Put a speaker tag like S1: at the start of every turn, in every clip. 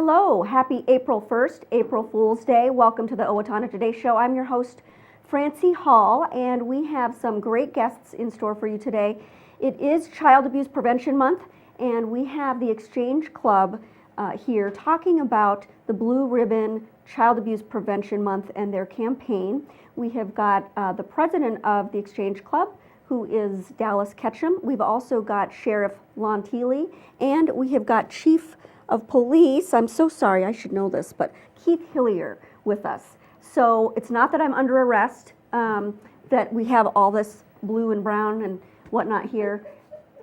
S1: Hello, happy April 1st, April Fool's Day. Welcome to the Owatonna Today Show. I'm your host, Francy Hall, and we have some great guests in store for you today. It is Child Abuse Prevention Month, and we have the Exchange Club here talking about the Blue Ribbon Child Abuse Prevention Month and their campaign. We have got the president of the Exchange Club, who is Dallas Ketchum. We've also got Sheriff Leanne, and we have got Chief of Police, I'm so sorry, I should know this, but Keith Hillier with us. So it's not that I'm under arrest, that we have all this blue and brown and whatnot here.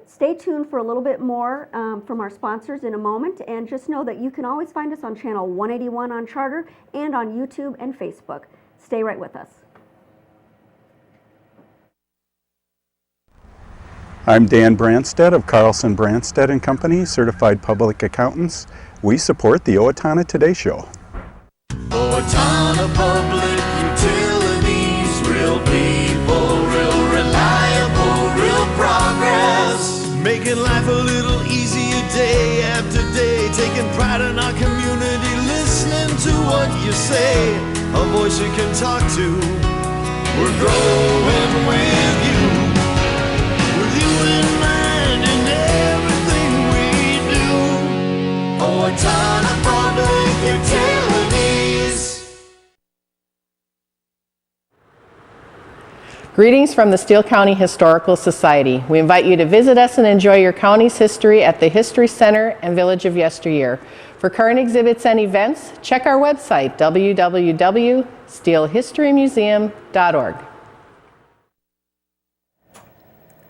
S1: Stay tuned for a little bit more from our sponsors in a moment, and just know that you can always find us on channel 181 on Charter and on YouTube and Facebook. Stay right with us.
S2: I'm Dan Branstead of Carlson Branstead & Company, Certified Public Accountants. We support the Owatonna Today Show.
S3: Owatonna Public Utilities, real people, real reliable, real progress. Making life a little easier day after day, taking pride in our community, listening to what you say, a voice you can talk to. We're growing with you. Owatonna Public Utilities.
S4: Greetings from the Steele County Historical Society. We invite you to visit us and enjoy your county's history at the History Center and Village of Yesteryear. For current exhibits and events, check our website, www.steelehistorymuseum.org.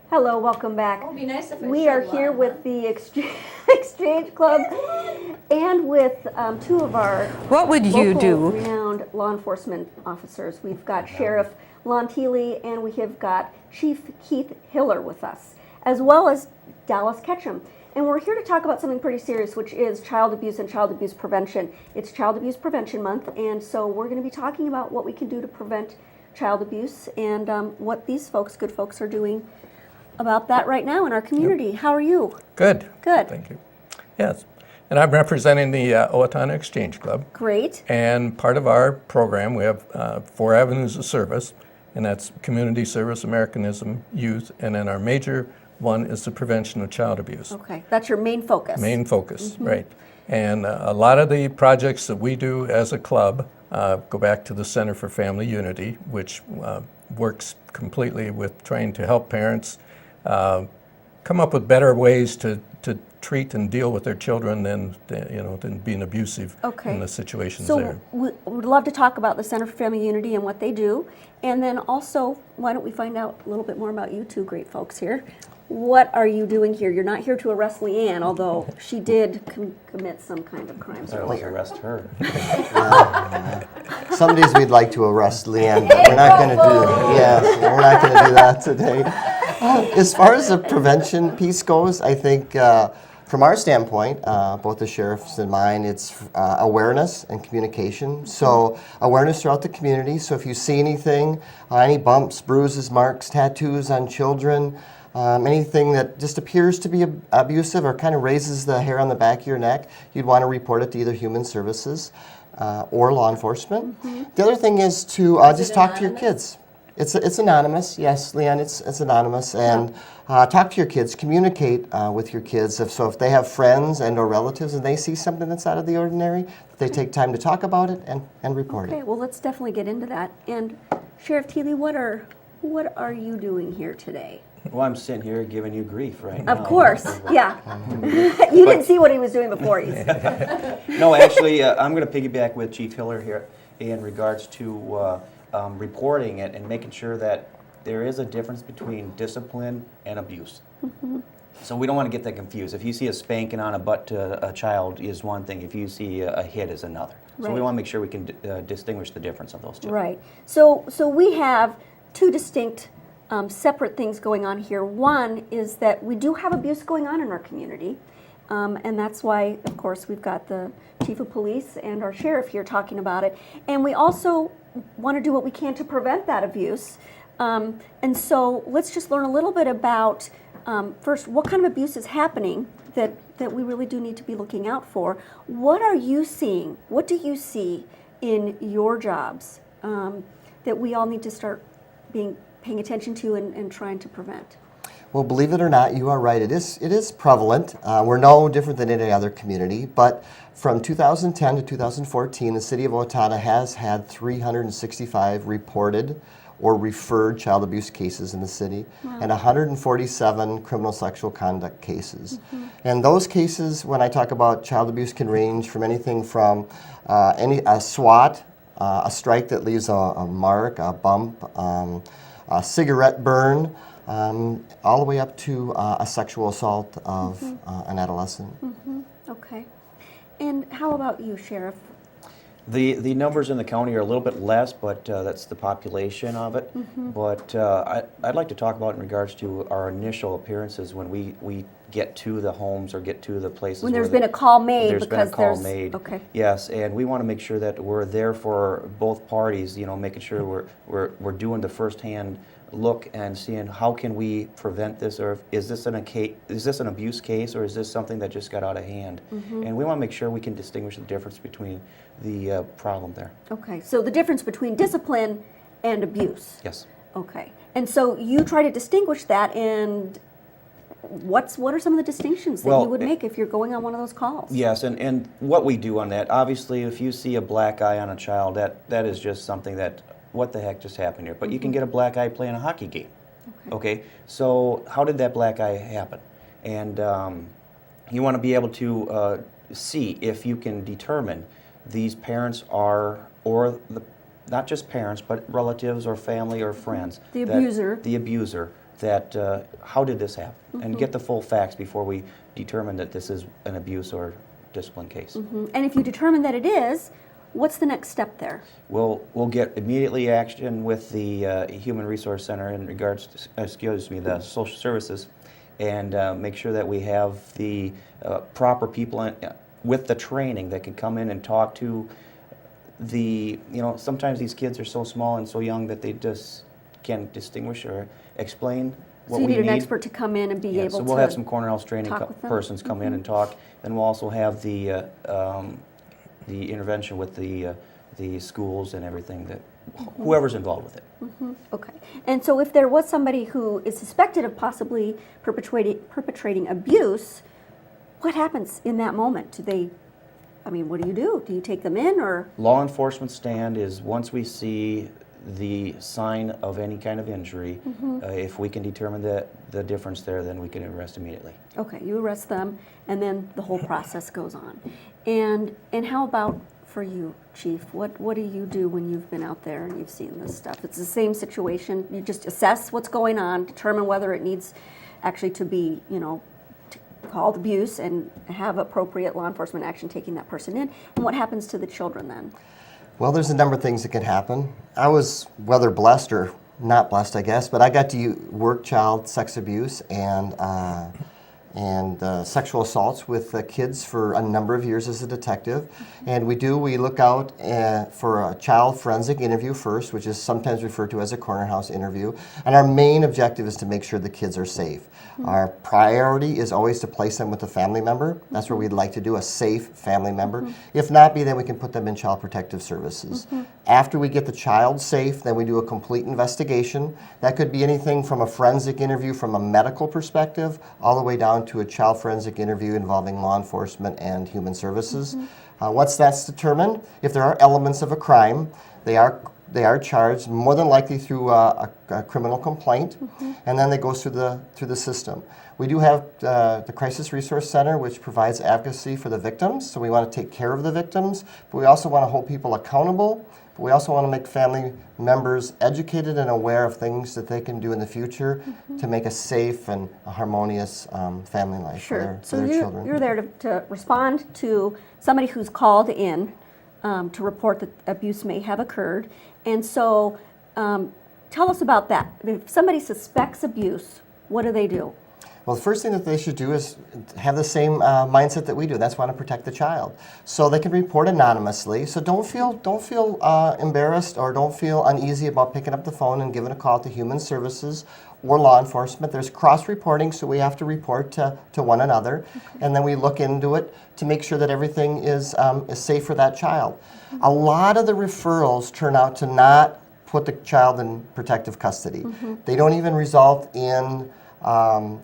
S1: Hello, welcome back.
S5: It would be nice if it
S1: We are
S5: showed
S1: here
S5: love,
S1: with the Exchange Club and with two of our
S5: What would you
S1: local
S5: do?
S1: renowned law enforcement officers. We've got Sheriff Leanne and we have got Chief Keith Hiller with us, as well as Dallas Ketchum. And we're here to talk about something pretty serious, which is child abuse and child abuse prevention. It's Child Abuse Prevention Month, and so we're going to be talking about what we can do to prevent child abuse and what these folks, good folks, are doing about that right now in our community. Yep. How are you?
S6: Good.
S1: Good.
S6: Thank you. Yes. And I'm representing the Owatonna Exchange Club.
S1: Great.
S6: And part of our program, we have 4 avenues of service, and that's community service, Americanism, youth, and then our major one is the prevention of child abuse.
S1: Okay, that's your main focus.
S6: Main focus, right. And a lot of the projects that we do as a club go back to the Center for Family Unity, which works completely with trying to help parents come up with better ways to treat and deal with their children than being abusive in the situations there.
S1: So we'd love to talk about the Center for Family Unity and what they do, and then also, why don't we find out a little bit more about you two great folks here. What are you doing here? You're not here to arrest Leanne, although she did commit some kind of crimes earlier.
S7: Arrest her.
S8: Some days we'd like to arrest Leanne, but we're not going to do that. Yeah, we're not going to do that today. As far as the prevention piece goes, I think from our standpoint, both the sheriff's and mine, it's awareness and communication. So awareness throughout the community. So if you see anything, any bumps, bruises, marks, tattoos on children, anything that just appears to be abusive or kind of raises the hair on the back of your neck, you'd want to report it to either Human Services or law enforcement. The other thing is to just talk to your kids. It's anonymous, yes, Leanne, it's anonymous, and talk to your kids, communicate with your kids. If they have friends and or relatives and they see something that's out of the ordinary, they take time to talk about it and report it.
S1: Okay, well, let's definitely get into that. And Sheriff Thiele, what are you doing here today?
S7: Well, I'm sitting here giving you grief right now.
S1: Of course, yeah. You didn't see what he was doing before.
S7: No, actually, I'm going to piggyback with Chief Hiller here in regards to reporting it and making sure that there is a difference between discipline and abuse. So we don't want to get that confused. If you see a spanking on a butt to a child is one thing. If you see a hit is another. So we want to make sure we can distinguish the difference of those two.
S1: Right. So we have two distinct separate things going on here. One is that we do have abuse going on in our community, and that's why, of course, we've got the Chief of Police and our Sheriff here talking about it. And we also want to do what we can to prevent that abuse. And so let's just learn a little bit about First, what kind of abuse is happening that we really do need to be looking out for? What are you seeing? What do you see in your jobs that we all need to start paying attention to and trying to prevent?
S8: Well, believe it or not, you are right. It is prevalent. We're no different than any other community, but from 2010 to 2014, the city of Owatonna has had 365 reported or referred child abuse cases in the city, and 147 criminal sexual conduct cases. And those cases, when I talk about child abuse, can range from anything from a swat, a strike that leaves a mark, a bump, a cigarette burn, all the way up to a sexual assault of an adolescent.
S1: Okay. And how about you, Sheriff?
S7: The numbers in the county are a little bit less, but that's the population of it. But I'd like to talk about in regards to our initial appearances when we get to the homes or get to the places
S1: When
S7: where
S1: there's been a call made.
S7: there's been a
S1: because
S7: call
S1: there's-
S7: made.
S1: Okay.
S7: Yes, and we want to make sure that we're there for both parties. You know, making sure we're doing the firsthand look and seeing how can we prevent this, or is this an abuse case, or is this something that just got out of hand? And we want to make sure we can distinguish the difference between the problem there.
S1: Okay. So the difference between discipline and abuse.
S7: Yes.
S1: Okay. And so you try to distinguish that, and what are some of the distinctions that
S7: Well,
S1: you would make if you're going on one of those calls?
S7: Yes, and what we do on that, obviously, if you see a black eye on a child, that is just something that, what the heck just happened here? But you can get a black eye playing a hockey game. Okay, so how did that black eye happen? And you want to be able to see if you can determine these parents are, or not just parents, but relatives or family or friends.
S1: The abuser.
S7: The abuser. That how did this happen? And get the full facts before we determine that this is an abuse or discipline case.
S1: And if you determine that it is, what's the next step there?
S7: We'll get immediately action with the Human Resource Center in regards to, the social services, and make sure that we have the proper people with the training that can come in and talk to sometimes these kids are so small and so young that they just can't distinguish or explain what
S1: So you
S7: we
S1: need an expert to come in and be able
S7: so
S1: to
S7: we'll have some corner house training
S1: talk with them?
S7: persons come in and talk. Then we'll also have the intervention with the schools and everything, that whoever's involved with it.
S1: Okay. And so if there was somebody who is suspected of possibly perpetrating abuse, what happens in that moment? What do you do? Do you take them in, or?
S7: Law enforcement stand is once we see the sign of any kind of injury, if we can determine the difference there, then we can arrest immediately.
S1: Okay, you arrest them, and then the whole process goes on. And how about for you, Chief? What do you do when you've been out there and you've seen this stuff? It's the same situation. You just assess what's going on, determine whether it needs actually to be, called abuse, and have appropriate law enforcement action taking that person in. And what happens to the children then?
S8: Well, there's a number of things that can happen. I was, whether blessed or not blessed, I guess, but I got to work child sex abuse and sexual assaults with kids for a number of years as a detective. And we look out for a child forensic interview first, which is sometimes referred to as a corner house interview. And our main objective is to make sure the kids are safe. Our priority is always to place them with a family member. That's what we'd like to do, a safe family member. If not be, then we can put them in Child Protective Services. After we get the child safe, then we do a complete investigation. That could be anything from a forensic interview from a medical perspective, all the way down to a child forensic interview involving law enforcement and human services. Once that's determined, if there are elements of a crime, they are charged more than likely through a criminal complaint, and then they go through the system. We do have the Crisis Resource Center, which provides advocacy for the victims, so we want to take care of the victims, but we also want to hold people accountable, but we also want to make family members educated and aware of things that they can do in the future to make a safe and a harmonious family life for their children.
S1: You're there to respond to somebody who's called in to report that abuse may have occurred. And so tell us about that. If somebody suspects abuse, what do they do?
S8: Well, the first thing that they should do is have the same mindset that we do. That's want to protect the child. So they can report anonymously. So don't feel embarrassed or don't feel uneasy about picking up the phone and giving a call to Human Services or law enforcement. There's cross-reporting, so we have to report to one another, and then we look into it to make sure that everything is safe for that child. A lot of the referrals turn out to not put the child in protective custody. They don't even result in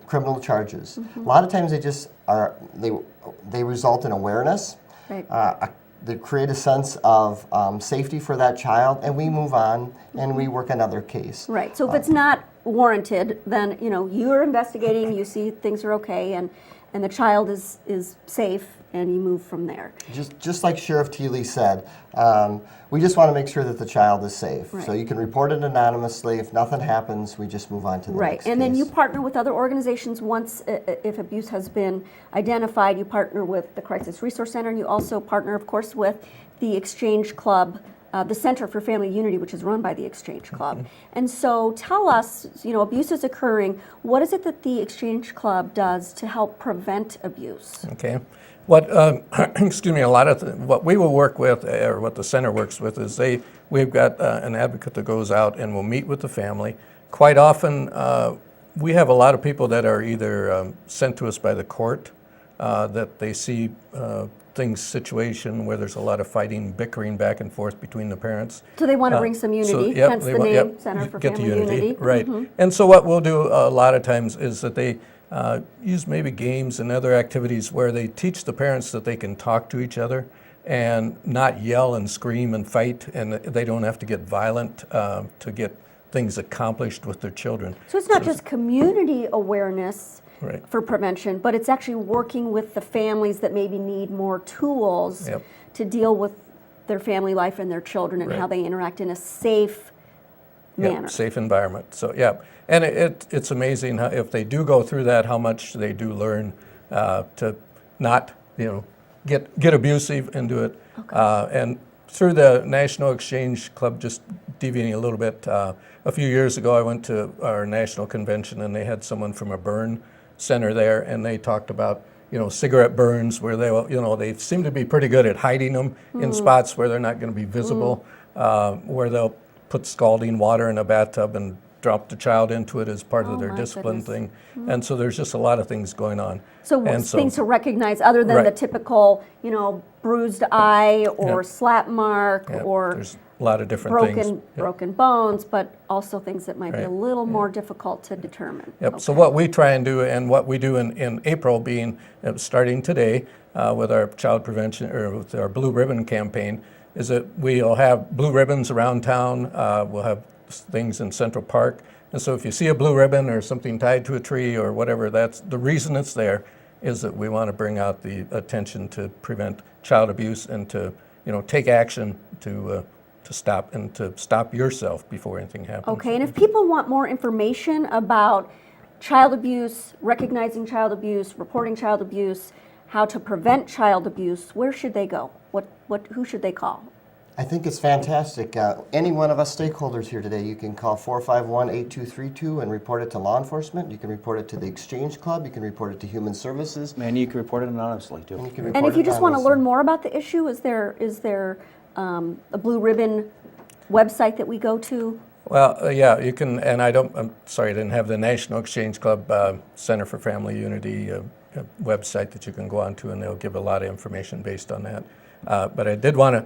S8: criminal charges. A lot of times they just are, they result in awareness.
S1: Right.
S8: They create a sense of safety for that child, and we move on and we work another case.
S1: Right. So if it's not warranted, then you're investigating, you see things are okay, and the child is safe, and you move from there.
S8: Just like Sheriff Teeley said, we just want to make sure that the child is safe.
S1: Right.
S8: So you can report it anonymously. If nothing happens, we just move on to the next
S1: Right, and then
S8: case.
S1: you partner with other organizations once, if abuse has been identified, you partner with the Crisis Resource Center, and you also partner, of course, with the Exchange Club, the Center for Family Unity, which is run by the Exchange Club. And so tell us, abuse is occurring. What is it that the Exchange Club does to help prevent abuse?
S6: Okay. What, excuse me, a lot of what we will work with, or what the center works with, is we've got an advocate that goes out and will meet with the family. Quite often, we have a lot of people that are either sent to us by the court, that they see situation where there's a lot of fighting, bickering back and forth between the parents.
S1: So they want to bring some unity, hence the name Center for
S6: get
S1: Family
S6: the
S1: Unity.
S6: Right. And so what we'll do a lot of times is that they use maybe games and other activities where they teach the parents that they can talk to each other and not yell and scream and fight, and they don't have to get violent to get things accomplished with their children.
S1: So it's not just community awareness
S6: Right.
S1: for prevention, but it's actually working with the families that maybe need more tools
S6: Yep.
S1: to deal with their family life and their children and
S6: Right.
S1: how they interact in a safe manner.
S6: Safe environment. So yeah, and it's amazing how, if they do go through that, how much they do learn to not get abusive and do it. And through the National Exchange Club, just deviating a little bit, a few years ago I went to our national convention and they had someone from a burn center there, and they talked about cigarette burns where they seem to be pretty good at hiding them in spots where they're not going to be visible, where they'll put scalding water in a bathtub and drop the child into it as part of their
S1: my
S6: discipline
S1: goodness.
S6: thing. And so there's just a lot of things going on.
S1: So
S6: And
S1: things to recognize other than the
S6: Right.
S1: typical, bruised eye or
S6: Yep.
S1: slap mark
S6: Yeah,
S1: or
S6: there's a lot of different things. Yep.
S1: broken bones, but also things that might be a
S6: Right.
S1: little more difficult to determine.
S6: Yep. So
S1: Okay.
S6: what we try and do, and what we do in April, being starting today with our child prevention or with our Blue Ribbon campaign, is that we'll have blue ribbons around town. We'll have things in Central Park, and so if you see a blue ribbon or something tied to a tree or whatever, that's the reason it's there. Is that we want to bring out the attention to prevent child abuse and to take action to stop yourself before anything happens.
S1: Okay, and if people want more information about child abuse, recognizing child abuse, reporting child abuse, how to prevent child abuse, where should they go? Who should they call?
S8: I think it's fantastic. Any one of us stakeholders here today, you can call 451-8232 and report it to law enforcement. You can report it to the Exchange Club. You can report it to Human Services.
S7: And you can report it anonymously, too.
S8: And you can
S1: And
S8: report
S1: if you
S8: it
S1: just want to
S8: anonymously.
S1: learn more about the issue, is there a Blue Ribbon website that we go to?
S6: Well, yeah, you can, and I'm sorry, I didn't have the National Exchange Club Center for Family Unity website that you can go on to, and they'll give a lot of information based on that. But I did want to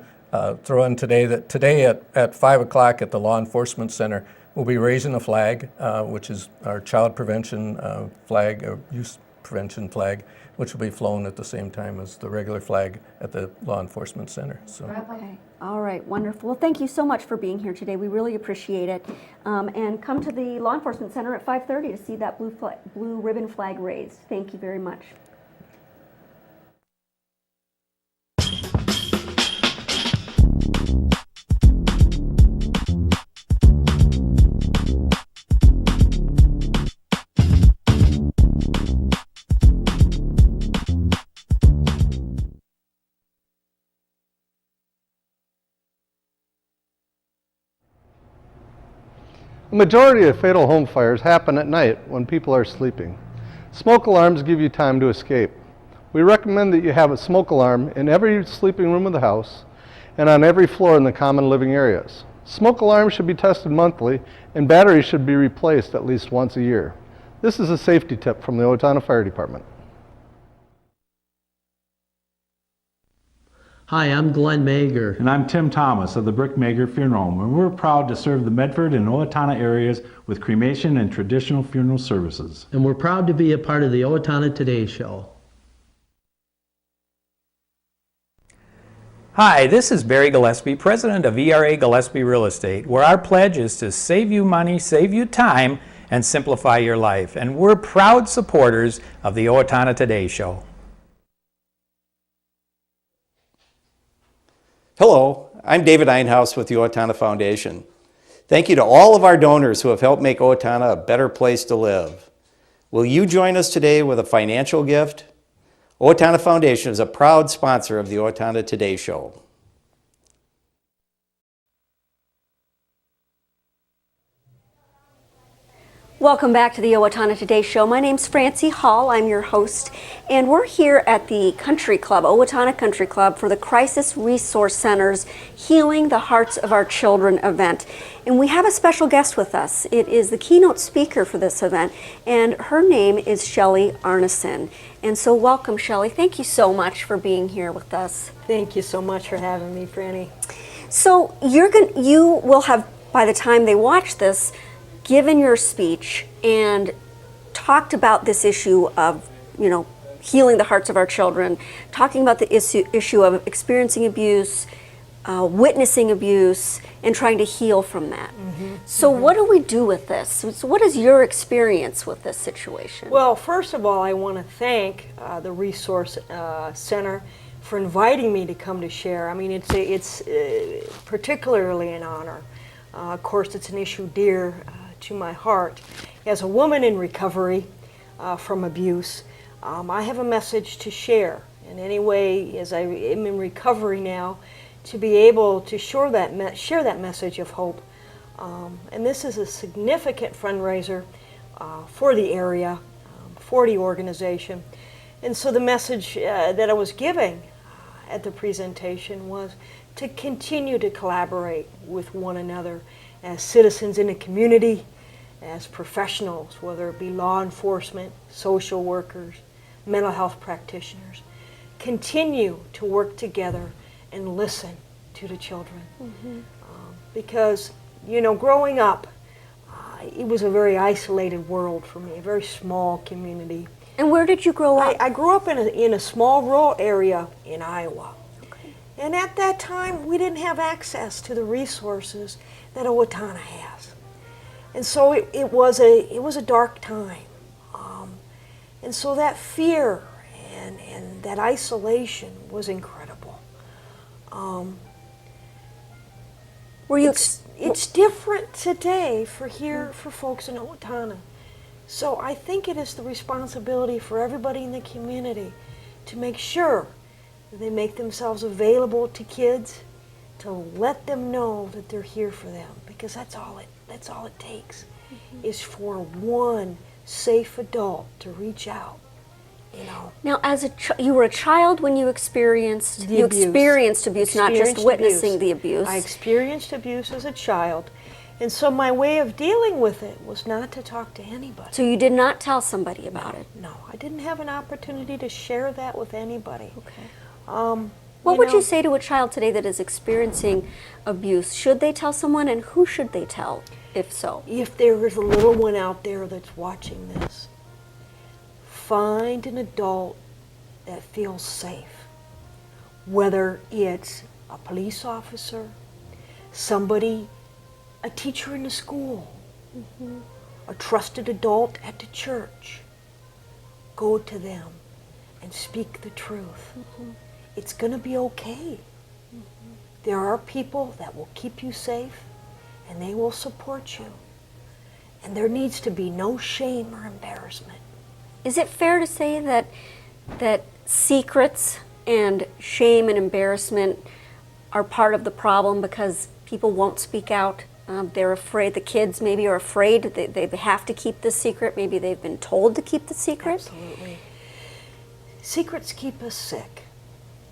S6: throw in today that today at 5 o'clock at the Law Enforcement Center, we'll be raising a flag, which is our child prevention flag, or youth prevention flag, which will be flown at the same time as the regular flag at the Law Enforcement Center. So.
S1: Okay, all right, wonderful. Well, thank you so much for being here today. We really appreciate it. And come to the Law Enforcement Center at 5:30 to see that blue ribbon flag raised. Thank you very much.
S5: The majority of fatal home fires happen at night when people are sleeping. Smoke alarms give you time to escape. We recommend that you have a smoke alarm in every sleeping room of the house and on every floor in the common living areas. Smoke alarms should be tested monthly, and batteries should be replaced at least once a year. This is a safety tip from the Owatonna Fire Department.
S9: Hi, I'm Glenn Mager.
S10: And I'm Tim Thomas of the Brick Mager Funeral Home, and we're proud to serve the Medford and Owatonna areas with cremation and traditional funeral services.
S9: And we're proud to be a part of the Owatonna Today Show.
S11: Hi, this is Barry Gillespie, president of ERA Gillespie Real Estate, where our pledge is to save you money, save you time, and simplify your life. And we're proud supporters of the Owatonna Today Show.
S12: Hello, I'm David Einhaus with the Owatonna Foundation. Thank you to all of our donors who have helped make Owatonna a better place to live. Will you join us today with a financial gift? Owatonna Foundation is a proud sponsor of the Owatonna Today Show.
S1: Welcome back to the Owatonna Today Show. My name's Francy Hall. I'm your host, and we're here at the Country Club, Owatonna Country Club, for the Crisis Resource Center's Healing the Hearts of Our Children event. And we have a special guest with us. It is the keynote speaker for this event, and her name is Shelli Arneson. And so welcome, Shelli. Thank you so much for being here with us.
S13: Thank you so much for having me, Franny.
S1: So you will have, by the time they watch this, given your speech and talked about this issue of, healing the hearts of our children, talking about the issue of experiencing abuse, witnessing abuse, and trying to heal from that. So what do we do with this? So what is your experience with this situation?
S13: Well, first of all, I want to thank the Resource Center for inviting me to come to share. I mean, it's particularly an honor. Of course, it's an issue dear to my heart. As a woman in recovery from abuse, I have a message to share. In any way, as I am in recovery now, to be able to share that message of hope. And this is a significant fundraiser for the area, for the organization. And so the message that I was giving at the presentation was to continue to collaborate with one another as citizens in the community, as professionals, whether it be law enforcement, social workers, mental health practitioners. Continue to work together and listen to the children. Because, growing up, it was a very isolated world for me, a very small community.
S1: And where did you grow up?
S13: I grew up in a small rural area in Iowa. Okay. And at that time, we didn't have access to the resources that Owatonna has. And so it was a dark time. And so that fear and that isolation was incredible. It's different today for folks in Owatonna. So I think it is the responsibility for everybody in the community to make sure that they make themselves available to kids, to let them know that they're here for them, because that's all it takes, is for one safe adult to reach out.
S1: Now, as you were a child when you experienced abuse, not just witnessing the abuse.
S13: I experienced abuse as a child, and so my way of dealing with it was not to talk to anybody.
S1: So you did not tell somebody about it?
S13: No, I didn't have an opportunity to share that with anybody.
S1: Okay. What would you say to a child today that is experiencing abuse? Should they tell someone, and who should they tell, if so?
S13: If there is a little one out there that's watching this, find an adult that feels safe. Whether it's a police officer, somebody, a teacher in the school, a trusted adult at the church. Go to them and speak the truth. It's going to be okay. There are people that will keep you safe, and they will support you. And there needs to be no shame or embarrassment.
S1: Is it fair to say that secrets and shame and embarrassment are part of the problem because people won't speak out? They're afraid, the kids maybe are afraid that they have to keep this secret. Maybe they've been told to keep the secret.
S13: Absolutely. Secrets keep us sick.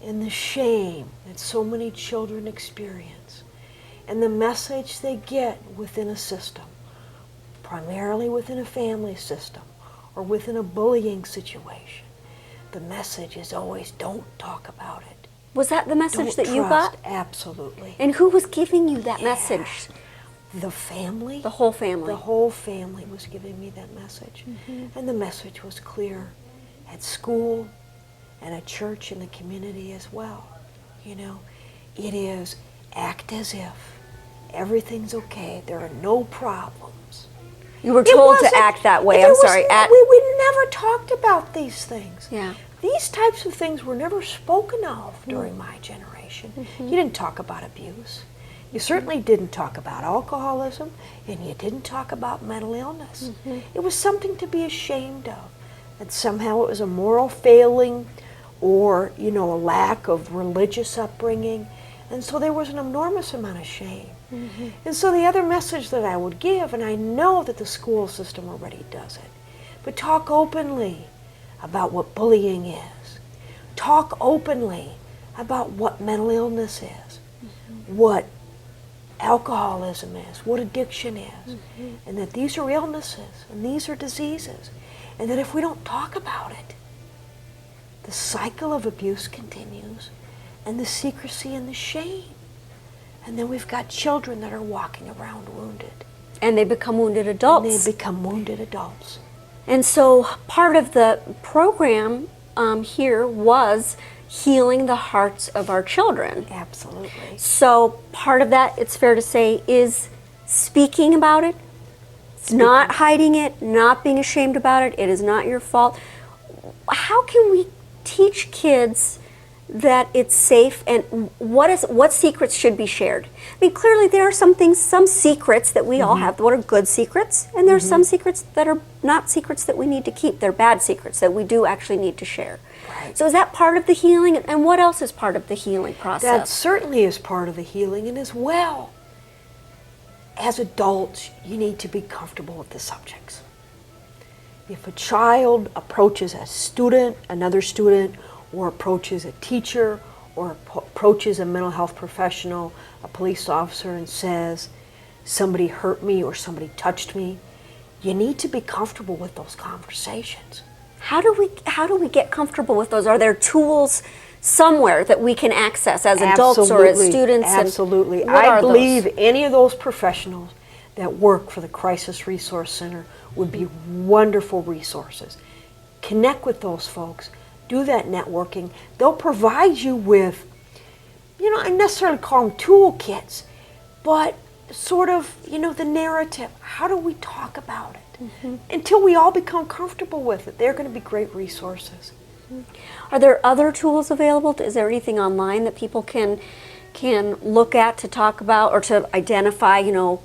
S13: And the shame that so many children experience. and the message they get within a system, primarily within a family system or within a bullying situation, the message is always don't talk about it.
S1: Was that the message
S13: Don't
S1: that you
S13: trust.
S1: got?
S13: Absolutely.
S1: And who was giving you that message?
S13: The family.
S1: The whole family.
S13: The whole family was giving me that message. And the message was clear at school and at church and the community as well. You know, it is act as if everything's okay. There are no problems.
S1: You were told to act that way. I'm sorry.
S13: We never talked about these things.
S1: Yeah.
S13: These types of things were never spoken of during my generation. You didn't talk about abuse. You certainly didn't talk about alcoholism, and you didn't talk about mental illness. It was something to be ashamed of. And somehow it was a moral failing or, you know, a lack of religious upbringing. And so there was an enormous amount of shame. And so the other message that I would give, and I know that the school system already does it, but talk openly about what bullying is. Talk openly about what mental illness is, what alcoholism is, what addiction is, and that these are illnesses and these are diseases, and that if we don't talk about it, the cycle of abuse continues, and the secrecy and the shame. And then we've got children that are walking around wounded.
S1: And they become wounded adults.
S13: And they become wounded adults.
S1: And so part of the program here was healing the hearts of our children.
S13: Absolutely.
S1: So part of that, it's fair to say, is speaking about it, not hiding it, not being ashamed about it. It is not your fault. How can we teach kids that it's safe, and what secrets should be shared? I mean, clearly there are some things, some secrets that we all have, what are good secrets, and there are some secrets that are not secrets that we need to keep. They're bad secrets that we do actually need to share.
S13: Right.
S1: So is that part of the healing, and what else is part of the healing process?
S13: That certainly is part of the healing, and as well, as adults, you need to be comfortable with the subjects. If a child approaches a student, another student, or approaches a teacher, or approaches a mental health professional, a police officer, and says, somebody hurt me or somebody touched me, you need to be comfortable with those conversations.
S1: How do we get comfortable with those? Are there tools somewhere that we can access as adults or as students?
S13: Absolutely.
S1: What
S13: I
S1: are
S13: believe
S1: those?
S13: any of those professionals that work for the Crisis Resource Center would be wonderful resources. Connect with those folks. Do that networking. They'll provide you with, you know, I necessarily call them toolkits, but sort of, you know, the narrative. How do we talk about it? Until we all become comfortable with it, they're going to be great resources.
S1: Are there other tools available? Is there anything online that people can look at to talk about or to identify, you know,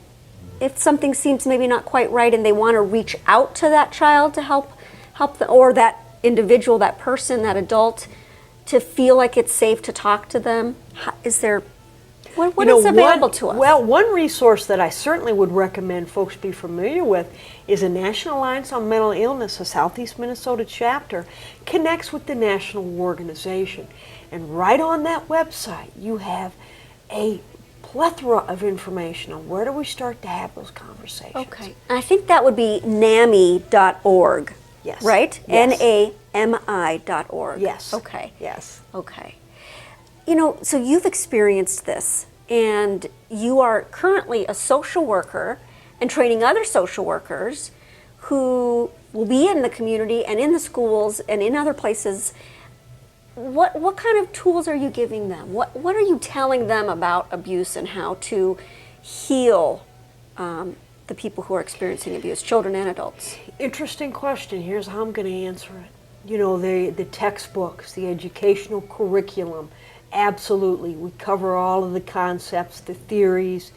S1: if something seems maybe not quite right and they want to reach out to that child to help them, or that individual, that person, that adult, to feel like it's safe to talk to them? Is there, what is available to us?
S13: Well, one resource that I certainly would recommend folks be familiar with is the National Alliance on Mental Illness, a Southeast Minnesota chapter, connects with the national organization. And right on that website, you have a plethora of information on where do we start to have those conversations.
S1: Okay. I think that would be NAMI.org.
S13: Yes.
S1: Right?
S13: Yes.
S1: NAMI.org.
S13: Yes.
S1: Okay.
S13: Yes.
S1: Okay. You know, so you've experienced this, and you are currently a social worker and training other social workers who will be in the community and in the schools and in other places. What kind of tools are you giving them? What are you telling them about abuse and how to heal the people who are experiencing abuse, children and adults?
S13: Interesting question. Here's how I'm going to answer it. You know, the textbooks, the educational curriculum, absolutely. We cover all of the concepts, the theories,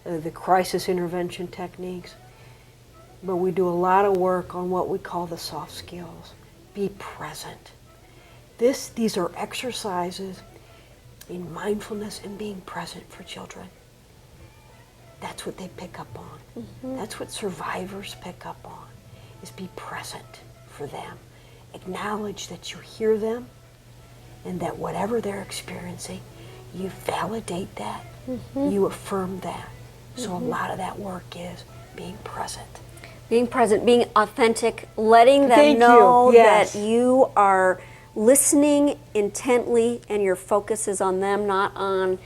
S13: the crisis intervention techniques. But we do a lot of work on what we call the soft skills. Be present. These are exercises in mindfulness and being present for children. That's what they pick up on. That's what survivors pick up on, is be present for them. Acknowledge that you hear them and that whatever they're experiencing, you validate that, you affirm that. So a lot of that work is being present.
S1: Being present, being authentic, letting them
S13: Thank you.
S1: know
S13: Yes.
S1: that you are listening intently and your focus is on them, not on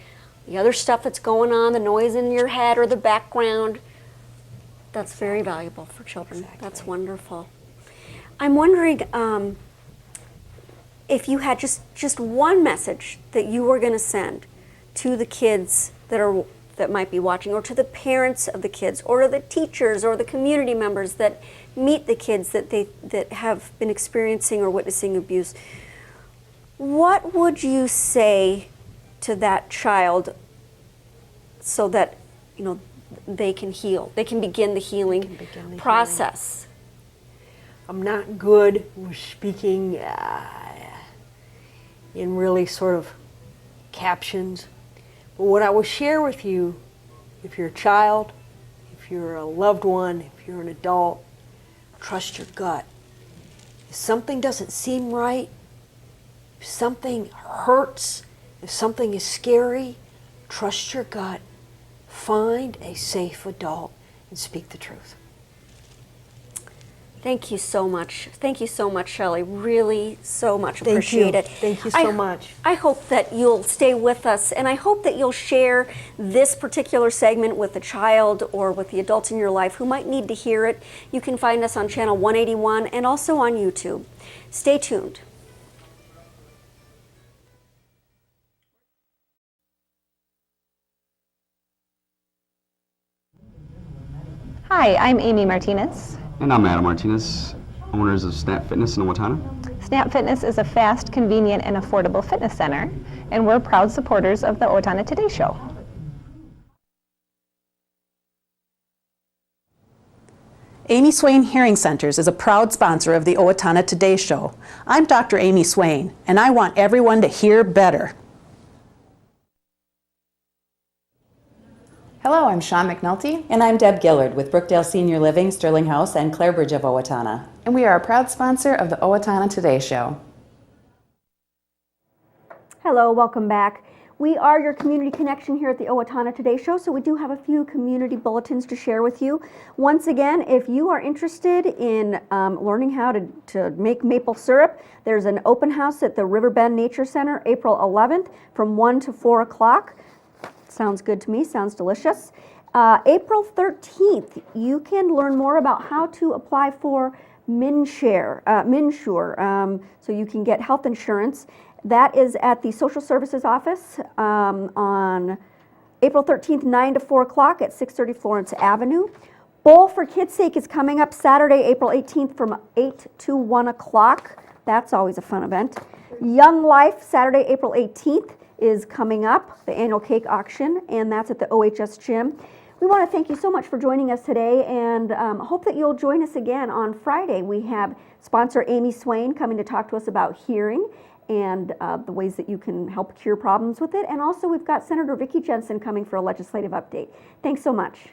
S1: the other stuff that's going on, the noise in your head or the background. That's very valuable for children. That's wonderful. I'm wondering if you had just one message that you were going to send to the kids that might be watching, or to the parents of the kids, or to the teachers or the community members that meet the kids that have been experiencing or witnessing abuse. What would you say to that child so that they can heal? They can begin the healing process.
S13: I'm not good with speaking in really sort of captions. But what I will share with you, if you're a child, if you're a loved one, if you're an adult, trust your gut. If something doesn't seem right, if something hurts, if something is scary, trust your gut. Find a safe adult and speak the truth.
S1: Thank you so much. Thank you so much, Shelli. Really so much. Appreciate it.
S13: Thank you so much.
S1: I hope that you'll stay with us, and I hope that you'll share this particular segment with a child or with the adults in your life who might need to hear it. You can find us on channel 181 and also on YouTube. Stay tuned.
S14: Hi, I'm Amy Martinez.
S15: And I'm Adam Martinez, owners of Snap Fitness in Owatonna.
S14: Snap Fitness is a fast, convenient, and affordable fitness center, and we're proud supporters of the Owatonna Today Show.
S16: Amy Swain Hearing Centers is a proud sponsor of the Owatonna Today Show. I'm Dr. Amy Swain, and I want everyone to hear better.
S17: Hello, I'm Shawn McNulty. And I'm Deb Gillard with Brookdale Senior Living, Sterling House, and Clarebridge of Owatonna. And we are a proud sponsor of the Owatonna Today Show.
S1: Hello, welcome back. We are your community connection here at the Owatonna Today Show, so we do have a few community bulletins to share with you. Once again, if you are interested in learning how to make maple syrup, there's an open house at the Riverbend Nature Center, April 11th from 1 to 4 o'clock. Sounds good to me, sounds delicious. April 13th, you can learn more about how to apply for MinSure, so you can get health insurance. That is at the Social Services Office on April 13th, 9 to 4 o'clock at 630 Florence Avenue. Bowl for Kids' Sake is coming up Saturday, April 18th from 8 to 1 o'clock. That's always a fun event. Young Life, Saturday, April 18th. Is coming up, the annual cake auction, and that's at the OHS gym. We want to thank you so much for joining us today, and hope that you'll join us again on Friday. We have sponsor Amy Swain coming to talk to us about hearing and the ways that you can help cure problems with it, and also we've got Senator Vicki Jensen coming for a legislative update. Thanks so much.